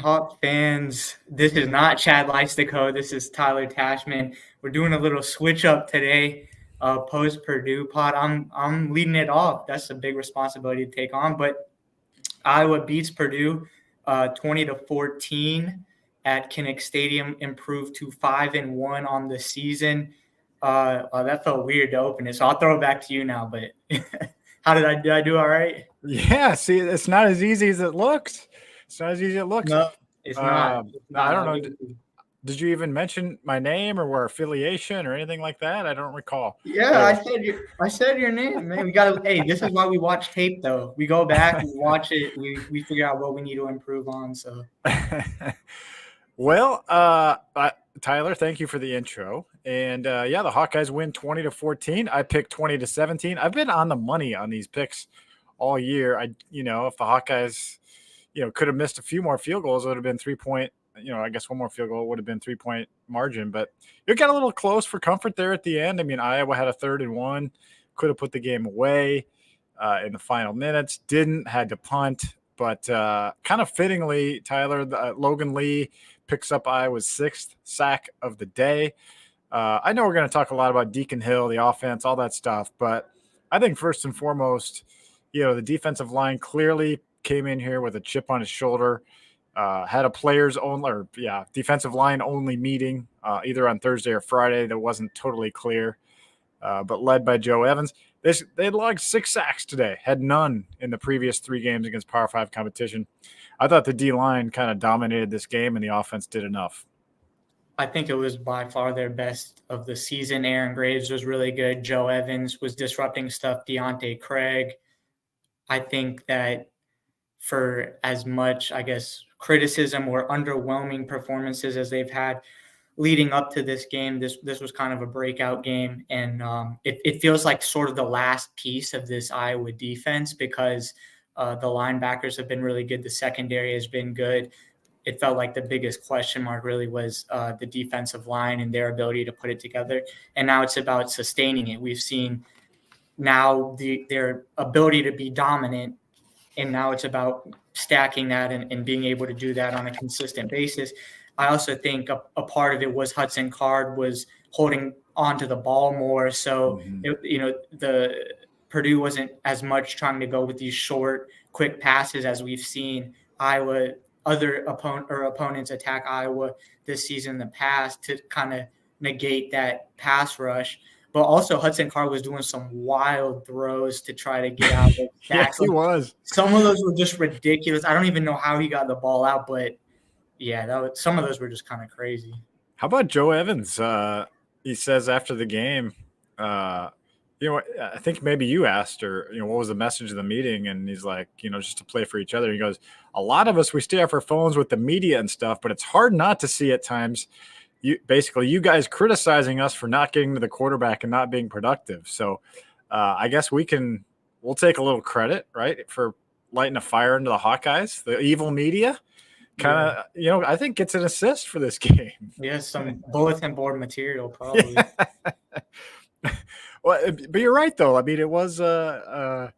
Hawk fans, this is not Chad Leistikow. This is Tyler Tachman. We're doing a little switch up today, post Purdue pod. I'm leading it off. That's a big responsibility to take on. But Iowa beats Purdue 20-14 at Kinnick Stadium, improved to 5-1 on the season. That felt weird to open it, so I'll throw it back to you now. But how did I do all right? Yeah, see, it's not as easy as it looks. It's not as easy as it looks. No, it's not. I don't know. Did you even mention my name or our affiliation or anything like that? I don't recall. Yeah, I said your name, man. We gotta. Hey, this is why we watch tape, though. We go back, we watch it, we figure out what we need to improve on. So, well, Tyler, thank you for the intro. And yeah, the Hawkeyes win 20-14. I picked 20-17. I've been on the money on these picks all year. If the Hawkeyes, could have missed a few more field goals, it would have been 3-point. I guess one more field goal would have been 3-point margin, but it got a little close for comfort there at the end. I mean, Iowa had a 3rd and 1, could have put the game away in the final minutes, had to punt, but kind of fittingly, Tyler, Logan Lee picks up Iowa's 6th sack of the day. I know we're going to talk a lot about Deacon Hill, the offense, all that stuff, but I think first and foremost, the defensive line clearly came in here with a chip on his shoulder. Had a defensive line only meeting either on Thursday or Friday that wasn't totally clear, but led by Joe Evans. They logged 6 sacks today, had none in the previous 3 games against Power 5 competition. I thought the D-line kind of dominated this game and the offense did enough. I think it was by far their best of the season. Aaron Graves was really good. Joe Evans was disrupting stuff. Deontay Craig. I think that for as much, I guess, criticism or underwhelming performances as they've had leading up to this game, this was kind of a breakout game. And it feels like sort of the last piece of this Iowa defense because the linebackers have been really good. The secondary has been good. It felt like the biggest question mark really was the defensive line and their ability to put it together. And now it's about sustaining it. We've seen now their ability to be dominant, and now it's about stacking that and being able to do that on a consistent basis. I also think a part of it was Hudson Card was holding onto the ball more. So, the Purdue wasn't as much trying to go with these short, quick passes as we've seen other opponents attack Iowa this season in the past to kind of negate that pass rush. But also Hudson Card was doing some wild throws to try to get out of the Yes, he was. Some of those were just ridiculous. I don't even know how he got the ball out, but yeah, some of those were just kind of crazy. How about Joe Evans? He says after the game, I think maybe you asked or, what was the message of the meeting? And he's like, just to play for each other. He goes, a lot of us, we stay off our phones with the media and stuff, but it's hard not to see at times you guys criticizing us for not getting to the quarterback and not being productive. So I guess we'll take a little credit, right, for lighting a fire into the Hawkeyes, the evil media. Kind of, I think gets an assist for this game. Yeah, some bulletin board material probably. Well, but you're right, though. I mean, it was a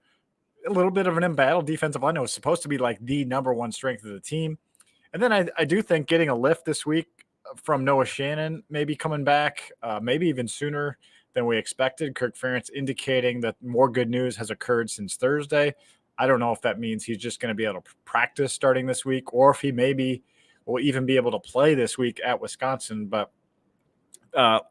little bit of an embattled defensive line. It was supposed to be like the number one strength of the team. And then I do think getting a lift this week from Noah Shannon maybe coming back, maybe even sooner than we expected. Kirk Ferentz indicating that more good news has occurred since Thursday. I don't know if that means he's just going to be able to practice starting this week or if he maybe will even be able to play this week at Wisconsin. But, the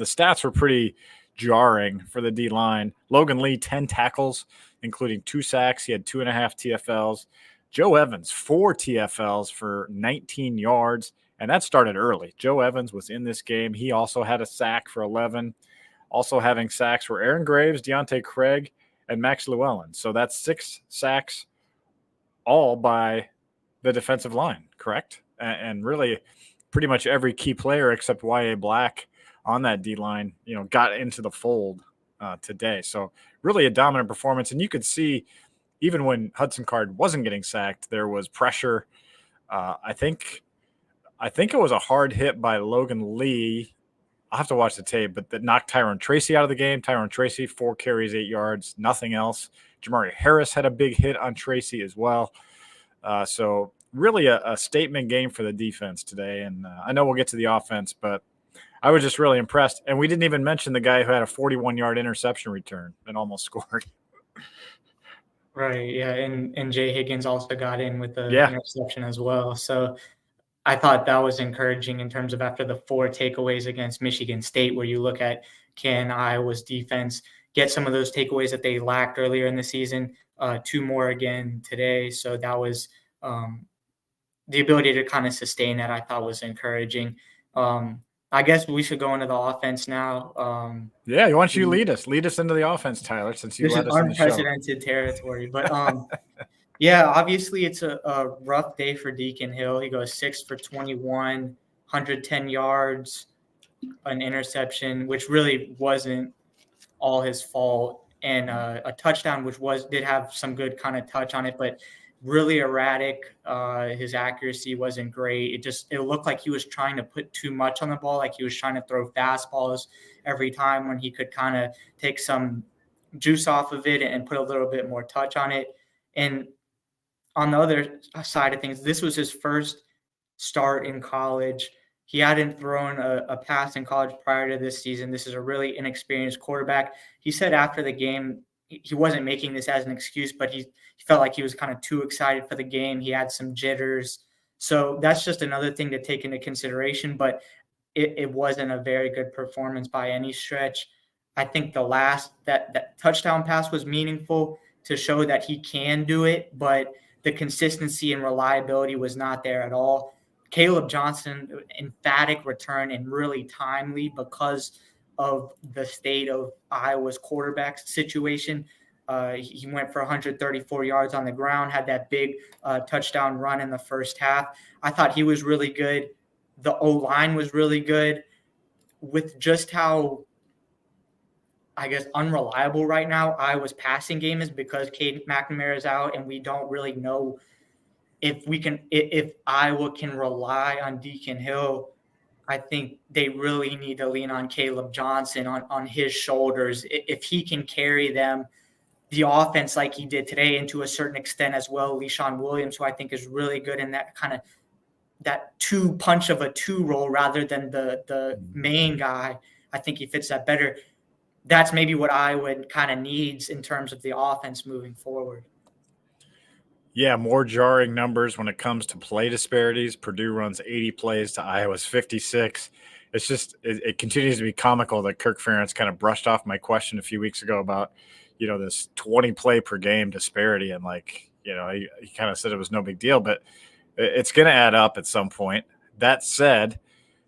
stats were pretty jarring for the D-line. Logan Lee, 10 tackles, including 2 sacks. He had 2.5 TFLs. Joe Evans, 4 TFLs for 19 yards, and that started early. Joe Evans was in this game. He also had a sack for 11. Also having sacks were Aaron Graves, Deontay Craig, and Max Llewellyn. So that's 6 sacks all by the defensive line, correct? And really pretty much every key player except Y.A. Black on that D-line, got into the fold today. So really a dominant performance. And you could see even when Hudson Card wasn't getting sacked, there was pressure. I think it was a hard hit by Logan Lee. I'll have to watch the tape, but that knocked Tyrone Tracy out of the game. Tyrone Tracy, 4 carries, 8 yards, nothing else. Jamari Harris had a big hit on Tracy as well. So really a statement game for the defense today. And I know we'll get to the offense, but I was just really impressed. And we didn't even mention the guy who had a 41-yard interception return and almost scored. Right. Yeah. And Jay Higgins also got in with the Yeah. interception as well. So I thought that was encouraging in terms of after the 4 takeaways against Michigan State, where you look at, can Iowa's defense get some of those takeaways that they lacked earlier in the season? 2 more again today. So that was the ability to kind of sustain that, I thought was encouraging. I guess we should go into the offense now. Yeah, why don't you lead us into the offense, Tyler, since you This is led us in the show. unprecedented territory, but yeah, obviously it's a rough day for Deacon Hill. He goes 6 for 21, 110 yards, an interception, which really wasn't all his fault, and a touchdown, which did have some good kind of touch on it, but really erratic. His accuracy wasn't great. It looked like he was trying to put too much on the ball, like he was trying to throw fastballs every time when he could kind of take some juice off of it and put a little bit more touch on it. And on the other side of things, this was his first start in college. He hadn't thrown a pass in college prior to this season. This is a really inexperienced quarterback. He said after the game, he wasn't making this as an excuse, but he felt like he was kind of too excited for the game. He had some jitters. So that's just another thing to take into consideration, but it wasn't a very good performance by any stretch. I think the last that touchdown pass was meaningful to show that he can do it, but the consistency and reliability was not there at all. Kaleb Johnson, emphatic return and really timely because of the state of Iowa's quarterback situation. He went for 134 yards on the ground, had that big touchdown run in the first half. I thought he was really good. The O-line was really good. With just how, I guess, unreliable right now Iowa's passing game is, because Cade McNamara is out, and we don't really know if Iowa can rely on Deacon Hill. I think they really need to lean on Kaleb Johnson on his shoulders. If he can carry them, the offense like he did today, and to a certain extent as well, Leishon Williams, who I think is really good in that kind of that punch of a 2 role rather than the main guy. I think he fits that better. That's maybe what Iowa kind of needs in terms of the offense moving forward. Yeah, more jarring numbers when it comes to play disparities. Purdue runs 80 plays to Iowa's 56. It's just it continues to be comical that Kirk Ferentz kind of brushed off my question a few weeks ago about, this 20 play per game disparity. And he kind of said it was no big deal, but it's going to add up at some point. That said,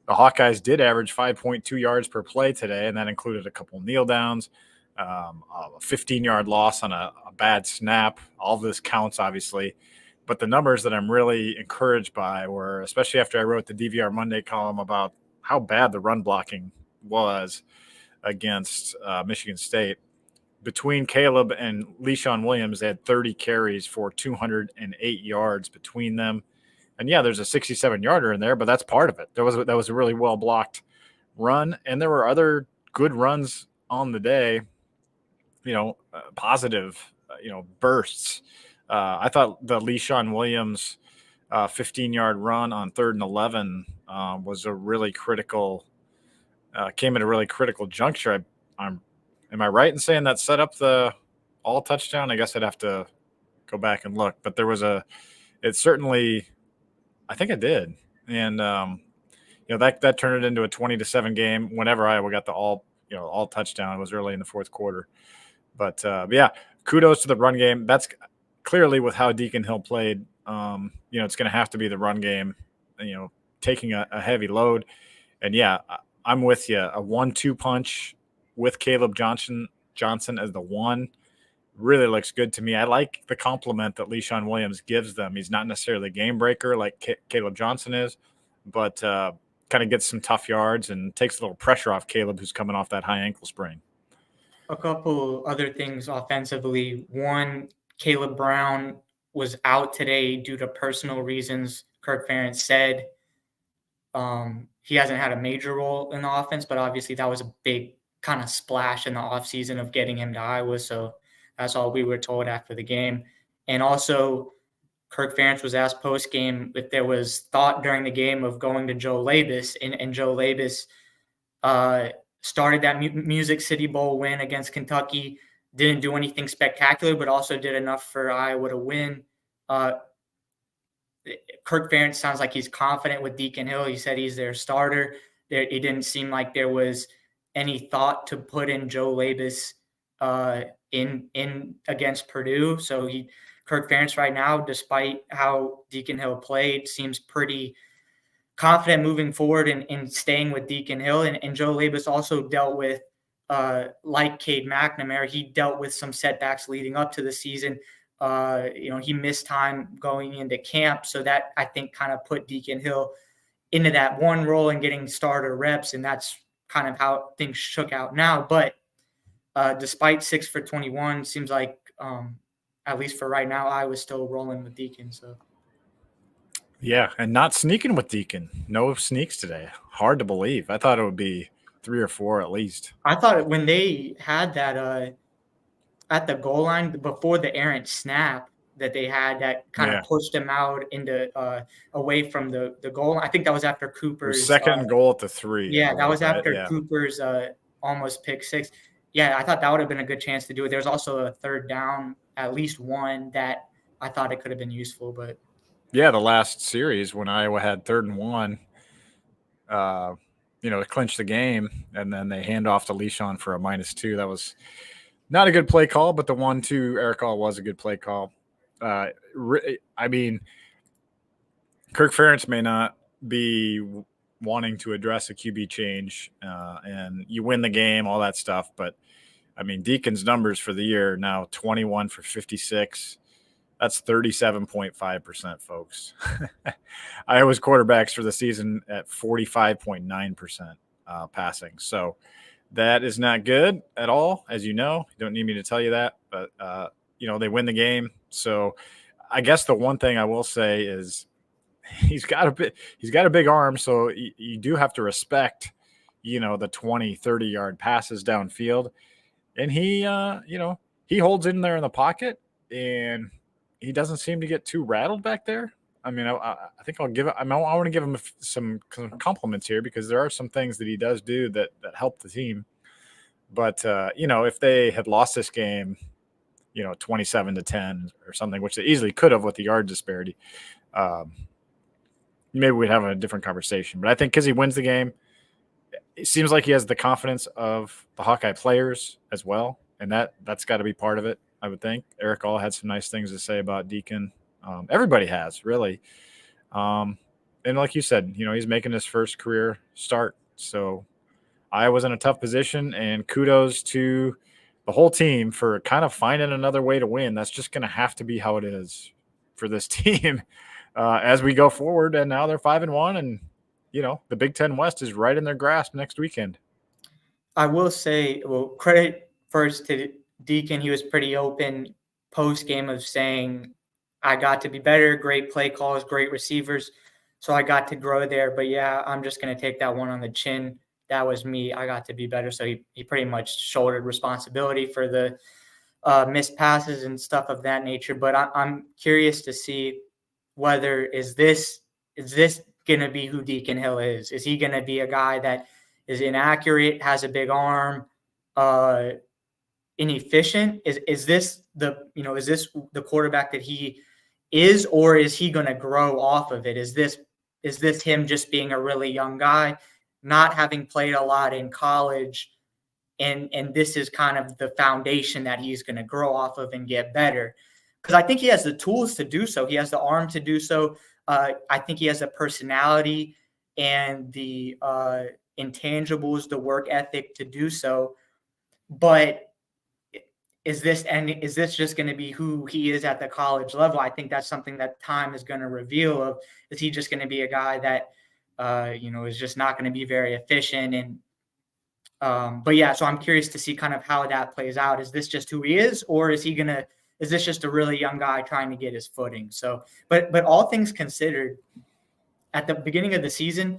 the Hawkeyes did average 5.2 yards per play today, and that included a couple kneel downs, a 15-yard loss on a bad snap. All of this counts, obviously. But the numbers that I'm really encouraged by were, especially after I wrote the DVR Monday column about how bad the run blocking was against Michigan State. Between Kaleb and Leishon Williams, they had 30 carries for 208 yards between them. And yeah, there's a 67-yarder in there, but that's part of it. That was a really well blocked run, and there were other good runs on the day. Positive, bursts. I thought the Leishon Williams 15-yard run on 3rd and 11 was a really critical. Came at a really critical juncture. Am I right in saying that set up the all touchdown? I guess I'd have to go back and look, but there was it certainly. I think it did. And, that turned it into a 20-7 game whenever Iowa got the all touchdown. It was early in the fourth quarter. But, yeah, kudos to the run game. That's clearly with how Deacon Hill played. It's going to have to be the run game, taking a heavy load. And, yeah, I'm with you. A 1-2 punch with Kaleb Johnson as the 1. Really looks good to me. I like the compliment that Leishon Williams gives them. He's not necessarily a game breaker like Kaleb Johnson is, but kind of gets some tough yards and takes a little pressure off Kaleb, who's coming off that high ankle sprain. A couple other things offensively. One, Caleb Brown was out today due to personal reasons. Kirk Ferentz said he hasn't had a major role in the offense, but obviously that was a big kind of splash in the offseason of getting him to Iowa. So that's all we were told after the game. And also, Kirk Ferentz was asked post game if there was thought during the game of going to Joe Labus, and Joe Labus started that Music City Bowl win against Kentucky. Didn't do anything spectacular, but also did enough for Iowa to win. Kirk Ferentz sounds like he's confident with Deacon Hill. He said he's their starter. It didn't seem like there was any thought to put in Joe Labus in against Purdue. So Kirk Ferentz right now, despite how Deacon Hill played, seems pretty confident moving forward and staying with Deacon Hill. And Joe Labus also dealt with, like Cade McNamara, he dealt with some setbacks leading up to the season. He missed time going into camp. So that, I think, kind of put Deacon Hill into that one role and getting starter reps. And that's kind of how things shook out now. But despite 6 for 21, seems like, at least for right now, I was still rolling with Deacon. So. Yeah, and not sneaking with Deacon. No sneaks today. Hard to believe. I thought it would be 3 or 4 at least. I thought when they had that at the goal line before the errant snap that they had that kind of pushed him out into away from the goal. I think that was after Cooper's second goal at the 3. Yeah, that was after Cooper's almost pick 6. Yeah, I thought that would have been a good chance to do it. There's also a third down, at least one, that I thought it could have been useful, but. Yeah, the last series when Iowa had 3rd and 1, to clinch the game, and then they hand off to Leishon for a -2. That was not a good play call, but the 1-2 Erick All was a good play call. I mean, Kirk Ferentz may not be wanting to address a QB change, and you win the game, all that stuff. But, I mean, Deacon's numbers for the year now 21 for 56. That's 37.5%, folks. Iowa's quarterbacks for the season at 45.9% passing. So that is not good at all, as you know. You don't need me to tell you that. But, they win the game. So I guess the one thing I will say is he's got a big arm. So you do have to respect, the 20, 30-yard passes downfield. And he holds in there in the pocket, and he doesn't seem to get too rattled back there. I mean, I think I'll give it. I want to give him some compliments here because there are some things that he does do that help the team. But if they had lost this game, 27-10 or something, which they easily could have with the yard disparity, maybe we'd have a different conversation. But I think because he wins the game, it seems like he has the confidence of the Hawkeye players as well, and that's got to be part of it. I would think. Erick All had some nice things to say about Deacon. Everybody has, really. And like you said, he's making his first career start. So Iowa's in a tough position, and kudos to the whole team for kind of finding another way to win. That's just going to have to be how it is for this team as we go forward. And now they're 5-1, and, the Big Ten West is right in their grasp next weekend. I will say, credit first to Deacon. He was pretty open post game of saying, I got to be better, great play calls, great receivers. So I got to grow there. But yeah, I'm just going to take that one on the chin. That was me. I got to be better. So he pretty much shouldered responsibility for the missed passes and stuff of that nature. But I'm curious to see whether is this going to be who Deacon Hill is? Is he going to be a guy that is inaccurate, has a big arm, inefficient? Is this the quarterback that he is, or is he going to grow off of it? Is this him just being a really young guy, not having played a lot in college, and this is kind of the foundation that he's going to grow off of and get better? Because I think he has the tools to do so. He has the arm to do so. I think he has the personality and the intangibles, the work ethic to do so. But is this just going to be who he is at the college level? I think that's something that time is going to reveal. Is he just going to be a guy that, is just not going to be very efficient? And but yeah, so I'm curious to see kind of how that plays out. Is this just who he is, or is this just a really young guy trying to get his footing? So, but all things considered, at the beginning of the season,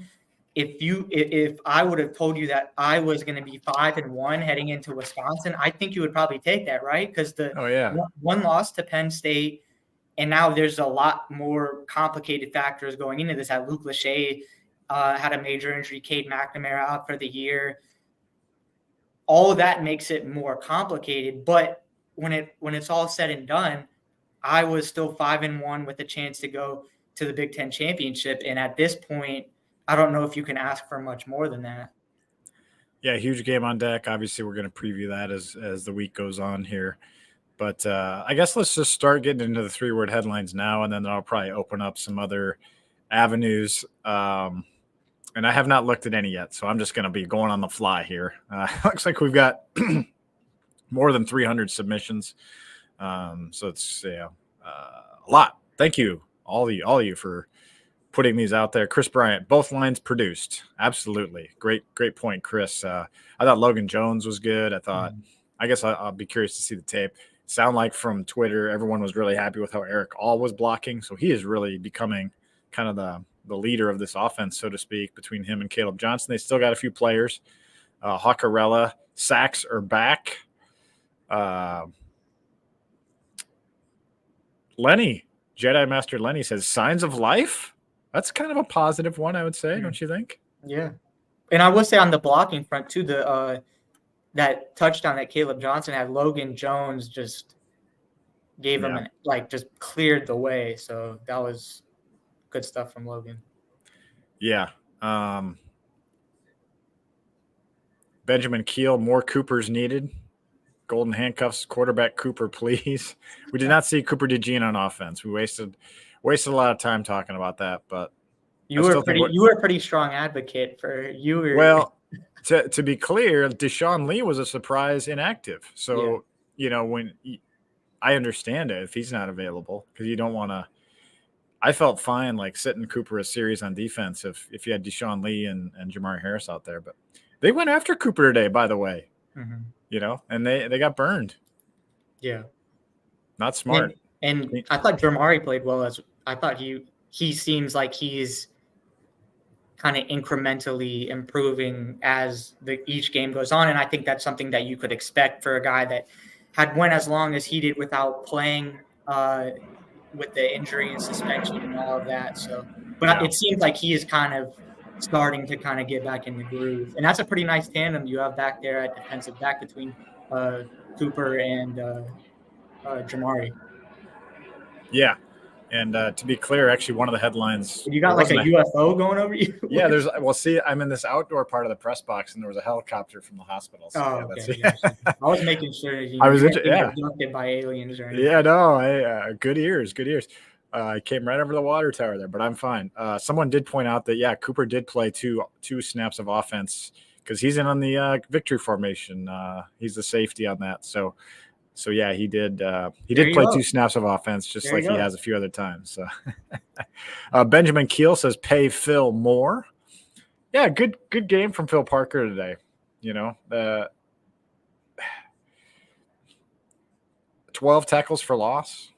if I would have told you that I was going to be 5-1 heading into Wisconsin, I think you would probably take that, right? Because one loss to Penn State, And now there's a lot more complicated factors going into this. Luke Lachey had a major injury, Cade McNamara out for the year. All of that makes it more complicated. But when it's all said and done, I was still 5-1 with a chance to go to the Big Ten championship. And at this point, I don't know if you can ask for much more than that. Yeah, huge game on deck. Obviously, we're going to preview that as the week goes on here. But I guess let's just start getting into the 3-word headlines now, and then I'll probably open up some other avenues. And I have not looked at any yet, so I'm just going to be going on the fly here. Looks like we've got more than 300 submissions. So it's a lot. Thank you, all of you for putting these out there. Chris Bryant, both lines produced. Absolutely. Great point, Chris. I thought Logan Jones was good. I guess I'll be curious to see the tape. Sound like from Twitter, everyone was really happy with how Erick All was blocking. So he is really becoming kind of the leader of this offense, so to speak, between him and Kaleb Johnson. They still got a few players. Hawkeyes, sacks are back. Lenny, Jedi Master Lenny says, signs of life? That's kind of a positive one, I would say, don't you think? Yeah. And I will say on the blocking front, too, that touchdown that Kaleb Johnson had, Logan Jones just gave him, just cleared the way. So that was good stuff from Logan. Yeah. Benjamin Keel, more Coopers needed. Golden handcuffs, quarterback Cooper, please. We did not see Cooper DeJean on offense. We wasted a lot of time talking about that, but you were a pretty strong advocate for you. Well, to be clear, DeShaun Lee was a surprise inactive. So, when I understand it if he's not available, because you don't want to. I felt fine sitting Cooper a series on defense if you had DeShaun Lee and Jamari Harris out there, but they went after Cooper today, by the way. Mm-hmm. And they got burned. Yeah. Not smart. And I thought Jamari played well. I thought he seems like he's kind of incrementally improving as each game goes on. And I think that's something that you could expect for a guy that had went as long as he did without playing with the injury and suspension and all of that. So, but it seems like he is kind of starting to kind of get back in the groove. And that's a pretty nice tandem you have back there at defensive back between Cooper and Jamari. Yeah. And to be clear, actually, one of the headlines. You got like a UFO going over you? Yeah, I'm in this outdoor part of the press box, and there was a helicopter from the hospital. So okay. I was making sure you abducted by aliens or anything. Yeah, no, good ears. I came right over the water tower there, but I'm fine. Someone did point out that, Cooper did play two snaps of offense because he's in on the victory formation. He's the safety on that. So yeah, he did play 2 snaps of offense, just like he has a few other times. So Benjamin Keel says, pay Phil more. Yeah, good game from Phil Parker today. 12 tackles for loss.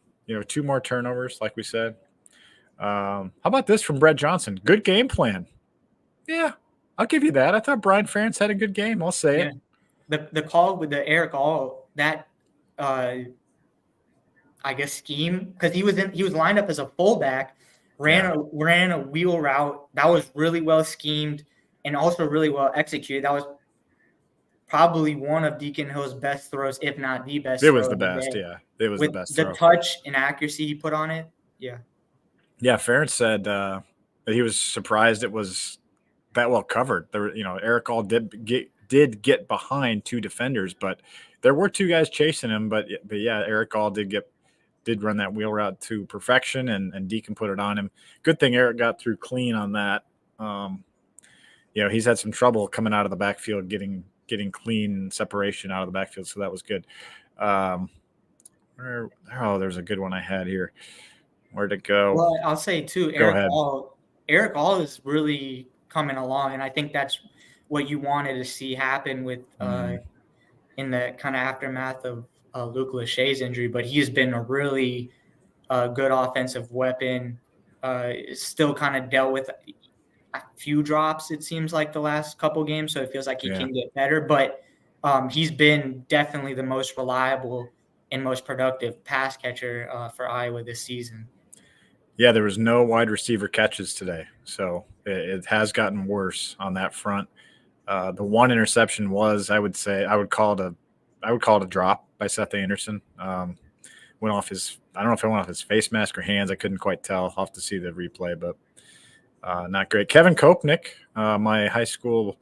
2 more turnovers, like we said. How about this from Brett Johnson? Good game plan. Yeah, I'll give you that. I thought Brian Ferentz had a good game. I'll say it. The call with the Erick All, that I guess scheme, because he was lined up as a fullback, ran a wheel route that was really well schemed and also really well executed. That was probably one of Deacon Hill's best throws, if not the best. It was the best, yeah. It was the best. The touch and accuracy he put on it, yeah. Yeah, Ferentz said that he was surprised it was that well covered. There, Erick All did get behind 2 defenders, but there were 2 guys chasing him. But yeah, Erick All did run that wheel route to perfection, and Deacon put it on him. Good thing Eric got through clean on that. He's had some trouble coming out of the backfield, getting clean separation out of the backfield, so that was good. There's a good one I had here. Where'd it go? Well, I'll say too, Erick All is really coming along, and I think that's what you wanted to see happen with in the kind of aftermath of Luke Lachey's injury. But he's been a really good offensive weapon. Still kind of dealt with a few drops, it seems like, the last couple games, so it feels like he can get better. But he's been definitely the most reliable and most productive pass catcher for Iowa this season. Yeah, there was no wide receiver catches today, so it has gotten worse on that front. The one interception was, I would call it a drop by Seth Anderson. Went off his, I don't know if it went off his face mask or hands. I couldn't quite tell. I'll have to see the replay, but not great. Kevin Kopnick, my high school,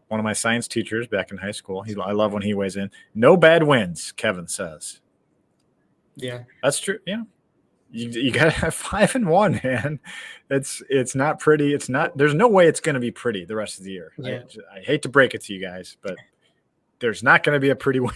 one of my science teachers back in high school. I love when he weighs in. No bad wins, Kevin says. Yeah, that's true. Yeah. You got to have 5-1, man. It's not pretty. It's not. There's no way it's going to be pretty the rest of the year. Yeah. I hate to break it to you guys, but there's not going to be a pretty win.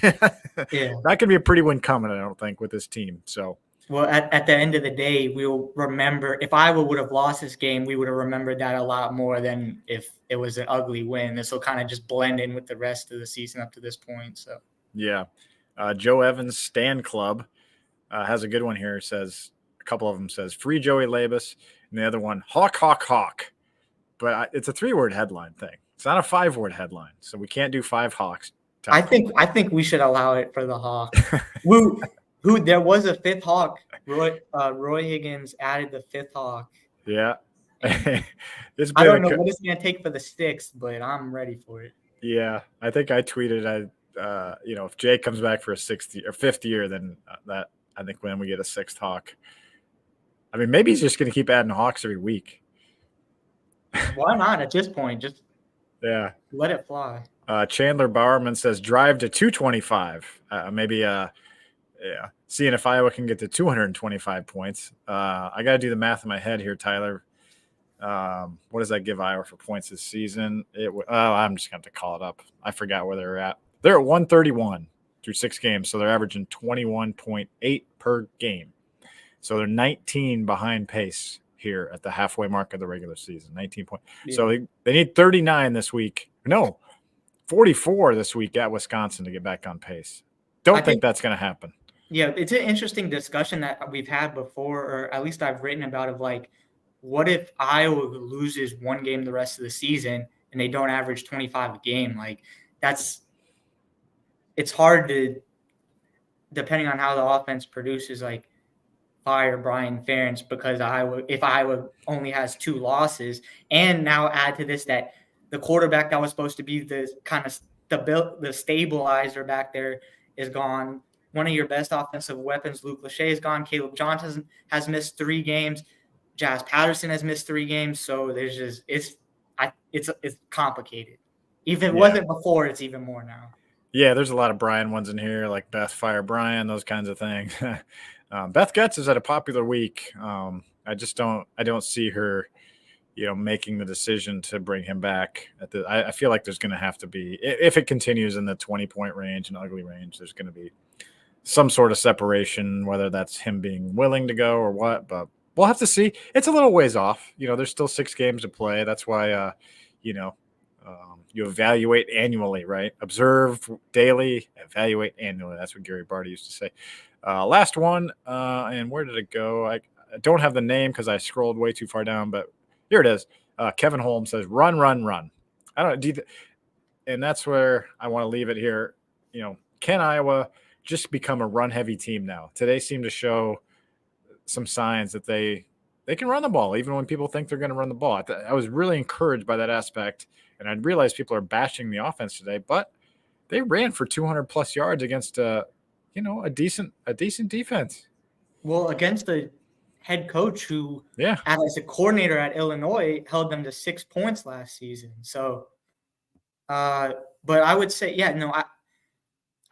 Yeah. Not going to be a pretty win coming, I don't think, with this team. So, well, at the end of the day, we'll remember if Iowa would have lost this game, we would have remembered that a lot more than if it was an ugly win. This will kind of just blend in with the rest of the season up to this point. So, yeah. Joe Evans Stan Club has a good one here. It says, a couple of them says free Joey Labus, and the other one hawk, hawk, hawk. But it's a 3-word headline thing. It's not a 5-word headline, so we can't do 5 hawks. I think we should allow it for the hawk. Who there was a 5th hawk. Roy Higgins added the 5th hawk. Yeah. I don't know what it's going to take for the 6th, but I'm ready for it. Yeah, I think I tweeted, if Jay comes back for a 6th or 5th year, then that I think when we get a 6th hawk. I mean, maybe he's just going to keep adding hawks every week. Why not at this point? Just let it fly. Chandler Bowerman says drive to 225. Seeing if Iowa can get to 225 points. I got to do the math in my head here, Tyler. What does that give Iowa for points this season? I'm just going to have to call it up. I forgot where they're at. They're at 131 through 6 games, so they're averaging 21.8 per game. So they're 19 behind pace here at the halfway mark of the regular season. 19 points. Yeah. So they need 39 this week. No, 44 this week at Wisconsin to get back on pace. I think that's going to happen. Yeah, it's an interesting discussion that we've had before, or at least I've written about, of like, what if Iowa loses one game the rest of the season and they don't average 25 a game? Like, it's hard to, depending on how the offense produces, like, fire Brian Ferentz, because if Iowa only has 2 losses, and now add to this that the quarterback that was supposed to be the kind of the stabilizer back there is gone. One of your best offensive weapons, Luke Lachey, is gone. Kaleb Johnson has missed 3 games. Jazz Patterson has missed 3 games. So there's just it's complicated. If it wasn't before, it's even more now. Yeah, there's a lot of Brian ones in here, like Beth Fire Brian, those kinds of things. Beth Getz is at a popular week. I don't see her, making the decision to bring him back. I feel like there's going to have to be, if it continues in the 20-point range and ugly range, there's going to be some sort of separation, whether that's him being willing to go or what. But we'll have to see. It's a little ways off. There's still 6 games to play. That's why, you evaluate annually, right? Observe daily, evaluate annually. That's what Gary Barty used to say. Last one, and where did it go? I don't have the name because I scrolled way too far down, but here it is. Kevin Holmes says, run, run, run. I don't know. And that's where I want to leave it here. Can Iowa just become a run-heavy team now? Today seemed to show some signs that they can run the ball, even when people think they're going to run the ball. I was really encouraged by that aspect, and I realized people are bashing the offense today, but they ran for 200-plus yards against a decent defense. Well, against the head coach who, as a coordinator at Illinois, held them to 6 points last season. So, but I would say,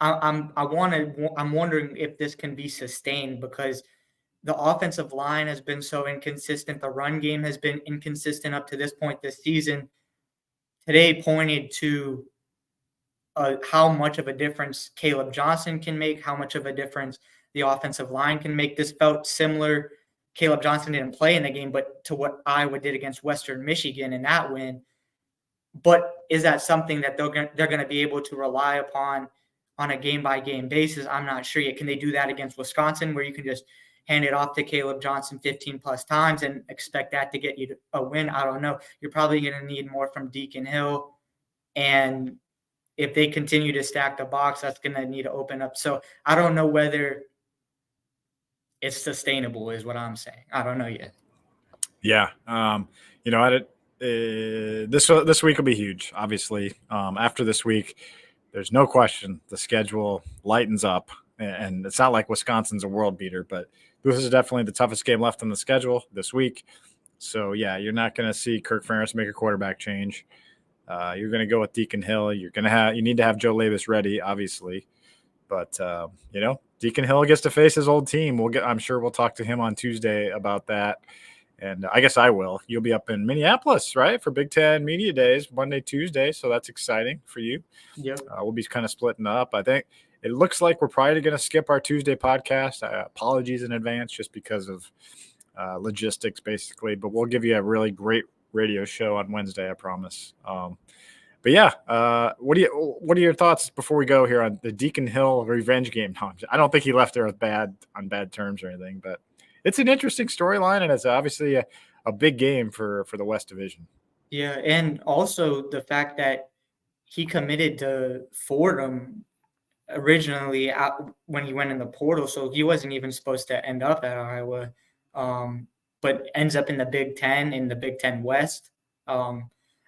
I'm wondering if this can be sustained, because the offensive line has been so inconsistent. The run game has been inconsistent up to this point this season. Today pointed to how much of a difference Kaleb Johnson can make, how much of a difference the offensive line can make. This felt similar. Kaleb Johnson didn't play in the game, but to what Iowa did against Western Michigan in that win. But is that something that they're going to be able to rely upon on a game-by-game basis? I'm not sure yet. Can they do that against Wisconsin, where you can just hand it off to Kaleb Johnson 15-plus times and expect that to get you a win? I don't know. You're probably going to need more from Deacon Hill. And if they continue to stack the box, that's going to need to open up. So I don't know whether it's sustainable is what I'm saying. I don't know yet. Yeah. This week will be huge, obviously. After this week, there's no question the schedule lightens up. And it's not like Wisconsin's a world beater, but this is definitely the toughest game left on the schedule this week. So, yeah, you're not going to see Kirk Ferentz make a quarterback change. You're going to go with Deacon Hill. You need to have Joe Labus ready, obviously. But, Deacon Hill gets to face his old team. I'm sure we'll talk to him on Tuesday about that. And I guess I will. You'll be up in Minneapolis, right, for Big Ten Media Days, Monday, Tuesday. So that's exciting for you. Yep. We'll be kind of splitting up. I think it looks like we're probably going to skip our Tuesday podcast. Apologies in advance just because of logistics, basically. But we'll give you a really great radio show on Wednesday, I promise. But yeah, what are your thoughts before we go here on the Deacon Hill revenge game? I don't think he left there on bad terms or anything, but it's an interesting storyline, and it's obviously a big game for the West Division. Yeah, and also the fact that he committed to Fordham originally when he went in the portal, so he wasn't even supposed to end up at Iowa, but ends up in the Big Ten, in the Big Ten West.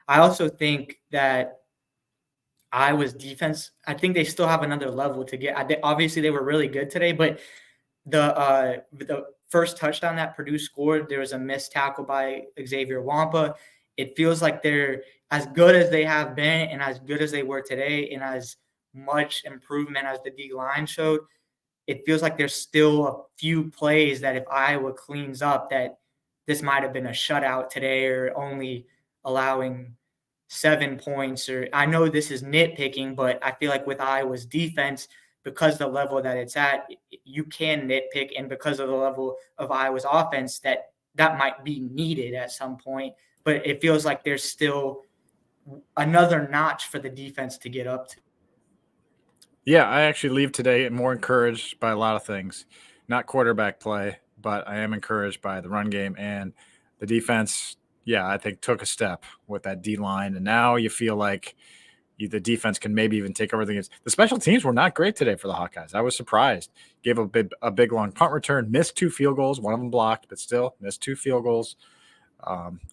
I also think that Iowa's defense, I think they still have another level to get. Obviously, they were really good today, but the first touchdown that Purdue scored, there was a missed tackle by Xavier Wampa. It feels like they're as good as they have been and as good as they were today and as much improvement as the D-line showed. It feels like there's still a few plays that if Iowa cleans up, that this might have been a shutout today or only allowing 7 points. Or I know this is nitpicking, but I feel like with Iowa's defense, because the level that it's at, you can nitpick, and because of the level of Iowa's offense, that might be needed at some point. But it feels like there's still another notch for the defense to get up to. Yeah, I actually leave today more encouraged by a lot of things. Not quarterback play, but I am encouraged by the run game and the defense. Yeah, I think took a step with that D-line, and now you feel like the defense can maybe even take over the special teams were not great today for the Hawkeyes. I was surprised. Gave a big long punt return, missed 2 field goals, one of them blocked, but still missed 2 field goals.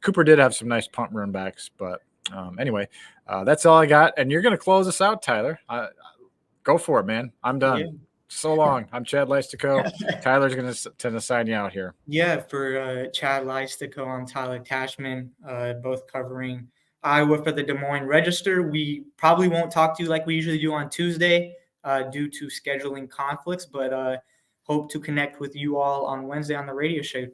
Cooper did have some nice punt run backs, but anyway, that's all I got. And you're going to close us out, Tyler. Go for it, man. I'm done. Yeah. So long. I'm Chad Leistikow. Tyler's going to sign you out here. Yeah, for Chad Leistikow, I'm Tyler Tachman, both covering Iowa for the Des Moines Register. We probably won't talk to you like we usually do on Tuesday due to scheduling conflicts, but hope to connect with you all on Wednesday on the radio show.